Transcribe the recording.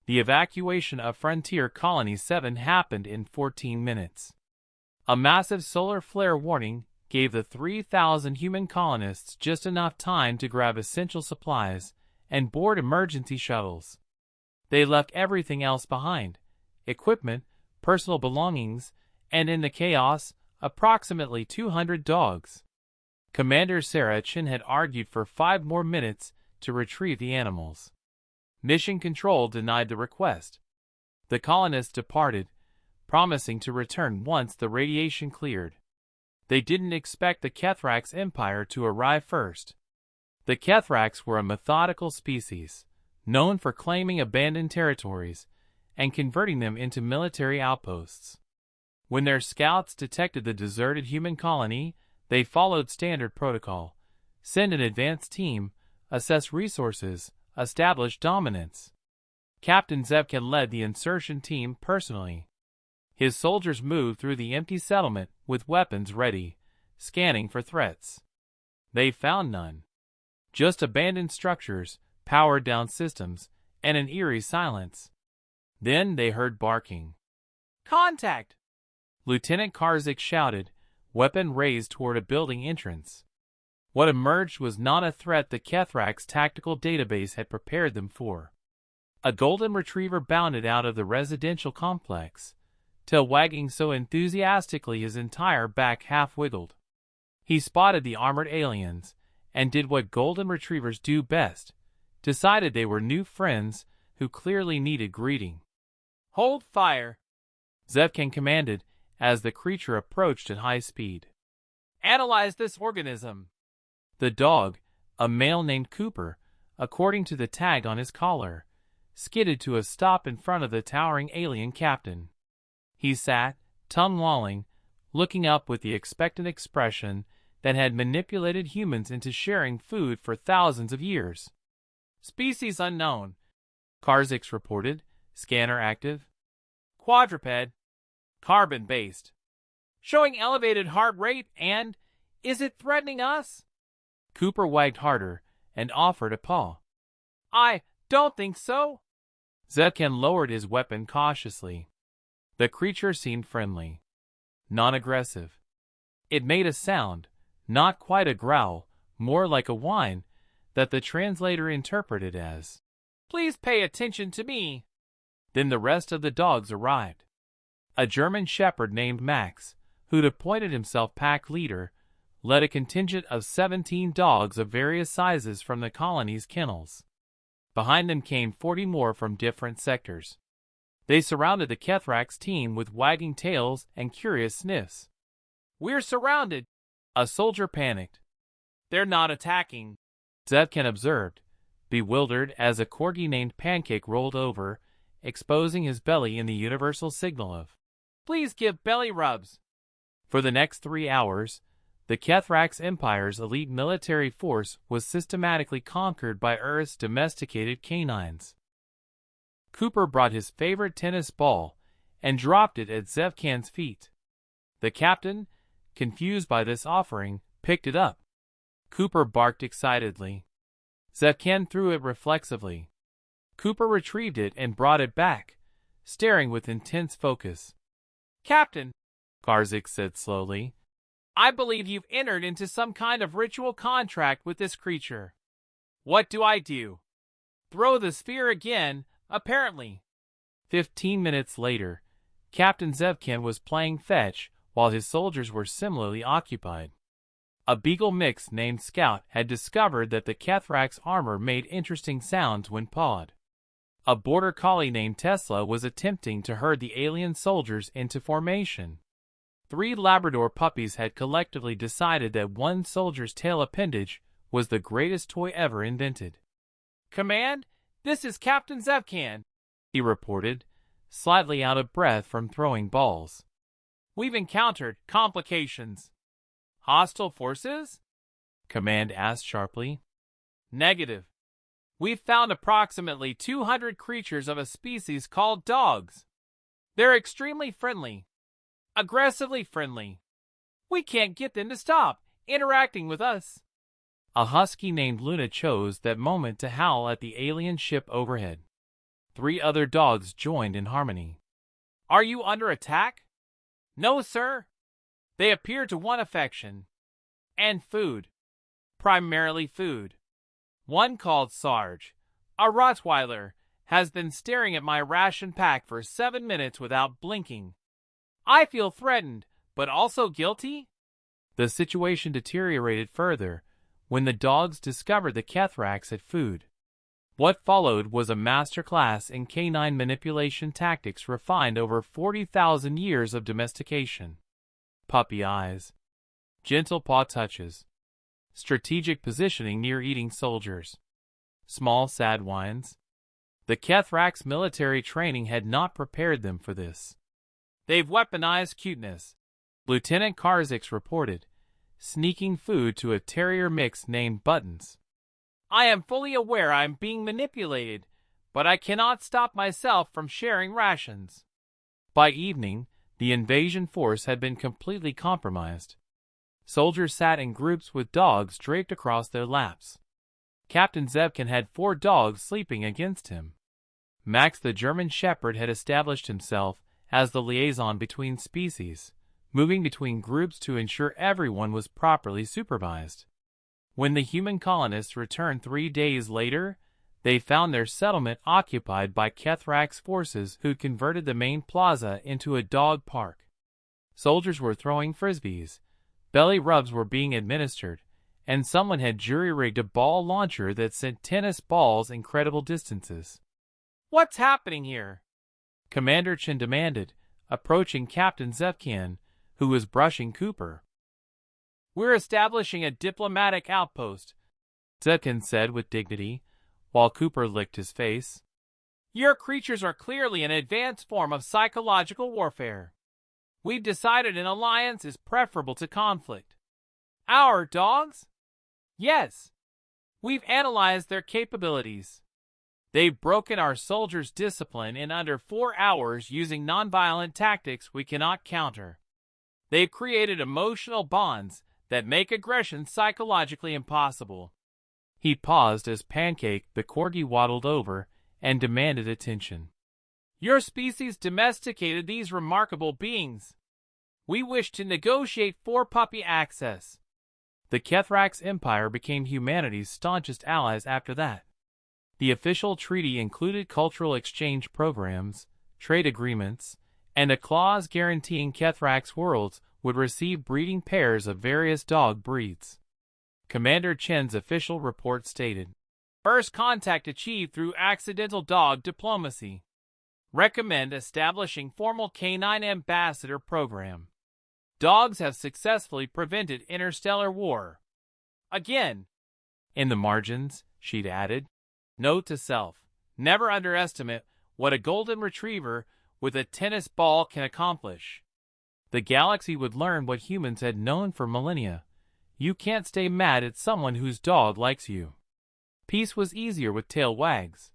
The evacuation of Frontier Colony 7 happened in 14 minutes. A massive solar flare warning gave the 3,000 human colonists just enough time to grab essential supplies and board emergency shuttles. They left everything else behind: equipment, personal belongings, and in the chaos, approximately 200 dogs. Commander Sarachin had argued for 5 more minutes to retrieve the animals. Mission Control denied the request. The colonists departed, promising to return once the radiation cleared. They didn't expect the Kethrax Empire to arrive first. The Kethrax were a methodical species, known for claiming abandoned territories and converting them into military outposts. When their scouts detected the deserted human colony, they followed standard protocol: send an advance team, assess resources, establish dominance. Captain Zevkin led the insertion team personally. His soldiers moved through the empty settlement with weapons ready, scanning for threats. They found none. Just abandoned structures, powered-down systems, and an eerie silence. Then they heard barking. "Contact!" Lieutenant Karzik shouted, weapon raised toward a building entrance. What emerged was not a threat the Kethrax tactical database had prepared them for. A golden retriever bounded out of the residential complex, tail wagging so enthusiastically his entire back half wiggled. He spotted the armored aliens, and did what golden retrievers do best: decided they were new friends who clearly needed greeting. "Hold fire," Zevkin commanded as the creature approached at high speed. "Analyze this organism." The dog, a male named Cooper, according to the tag on his collar, skidded to a stop in front of the towering alien captain. He sat, tongue-lolling, looking up with the expectant expression that had manipulated humans into sharing food for thousands of years. "Species unknown," Karzik reported, scanner active. "Quadruped. Carbon-based. Showing elevated heart rate and, is it threatening us?" Cooper wagged harder and offered a paw. "I don't think so." Zevkin lowered his weapon cautiously. The creature seemed friendly, non-aggressive. It made a sound, not quite a growl, more like a whine, that the translator interpreted as, "Please pay attention to me." Then the rest of the dogs arrived. A German shepherd named Max, who'd appointed himself pack leader, led a contingent of 17 dogs of various sizes from the colony's kennels. Behind them came 40 more from different sectors. They surrounded the Kethrax team with wagging tails and curious sniffs. "We're surrounded!" A soldier panicked. "They're not attacking," Zevkin observed, bewildered as a corgi named Pancake rolled over, exposing his belly in the universal signal of, "Please give belly rubs." For the next 3 hours, the Kethrax Empire's elite military force was systematically conquered by Earth's domesticated canines. Cooper brought his favorite tennis ball and dropped it at Zevkin's feet. The captain, confused by this offering, picked it up. Cooper barked excitedly. Zevkin threw it reflexively. Cooper retrieved it and brought it back, staring with intense focus. "Captain," Karzik said slowly, "I believe you've entered into some kind of ritual contract with this creature." "What do I do?" "Throw the sphere again, apparently." 15 minutes later, Captain Zevkin was playing fetch while his soldiers were similarly occupied. A beagle mix named Scout had discovered that the Kethrax armor made interesting sounds when pawed. A border collie named Tesla was attempting to herd the alien soldiers into formation. 3 Labrador puppies had collectively decided that one soldier's tail appendage was the greatest toy ever invented. "Command, this is Captain Zevkin," he reported, slightly out of breath from throwing balls. "We've encountered complications." "Hostile forces?" Command asked sharply. "Negative. We've found approximately 200 creatures of a species called dogs. They're extremely friendly. Aggressively friendly. We can't get them to stop interacting with us." A husky named Luna chose that moment to howl at the alien ship overhead. 3 other dogs joined in harmony. Are you under attack? No, sir. They appear to want affection. And food. Primarily food. One called Sarge, a Rottweiler, has been staring at my ration pack for 7 minutes without blinking. I feel threatened, but also guilty. The situation deteriorated further when the dogs discovered the Kethrax had food. What followed was a masterclass in canine manipulation tactics refined over 40,000 years of domestication. Puppy eyes, gentle paw touches, strategic positioning near eating soldiers, small sad whines. The Kethrax military training had not prepared them for this. They've weaponized cuteness, Lieutenant Karzix reported, sneaking food to a terrier mix named Buttons. I am fully aware I am being manipulated, but I cannot stop myself from sharing rations. By evening, the invasion force had been completely compromised. Soldiers sat in groups with dogs draped across their laps. Captain Zevkin had 4 dogs sleeping against him. Max the German Shepherd had established himself as the liaison between species, moving between groups to ensure everyone was properly supervised. When the human colonists returned 3 days later, they found their settlement occupied by Kethrax forces who converted the main plaza into a dog park. Soldiers were throwing frisbees, belly rubs were being administered, and someone had jury-rigged a ball launcher that sent tennis balls incredible distances. What's happening here? Commander Chen demanded, approaching Captain Zevkin, who was brushing Cooper. We're establishing a diplomatic outpost, Zevkin said with dignity, while Cooper licked his face. Your creatures are clearly an advanced form of psychological warfare. We've decided an alliance is preferable to conflict. Our dogs? Yes. We've analyzed their capabilities. They've broken our soldiers' discipline in under 4 hours using nonviolent tactics we cannot counter. They've created emotional bonds that make aggression psychologically impossible. He paused as Pancake the corgi waddled over and demanded attention. Your species domesticated these remarkable beings. We wish to negotiate for puppy access. The Kethrax Empire became humanity's staunchest allies after that. The official treaty included cultural exchange programs, trade agreements, and a clause guaranteeing Kethrax worlds would receive breeding pairs of various dog breeds. Commander Chen's official report stated, First contact achieved through accidental dog diplomacy. Recommend establishing formal canine ambassador program. Dogs have successfully prevented interstellar war. Again. In the margins, she'd added, note to self, never underestimate what a golden retriever with a tennis ball can accomplish. The galaxy would learn what humans had known for millennia. You can't stay mad at someone whose dog likes you. Peace was easier with tail wags.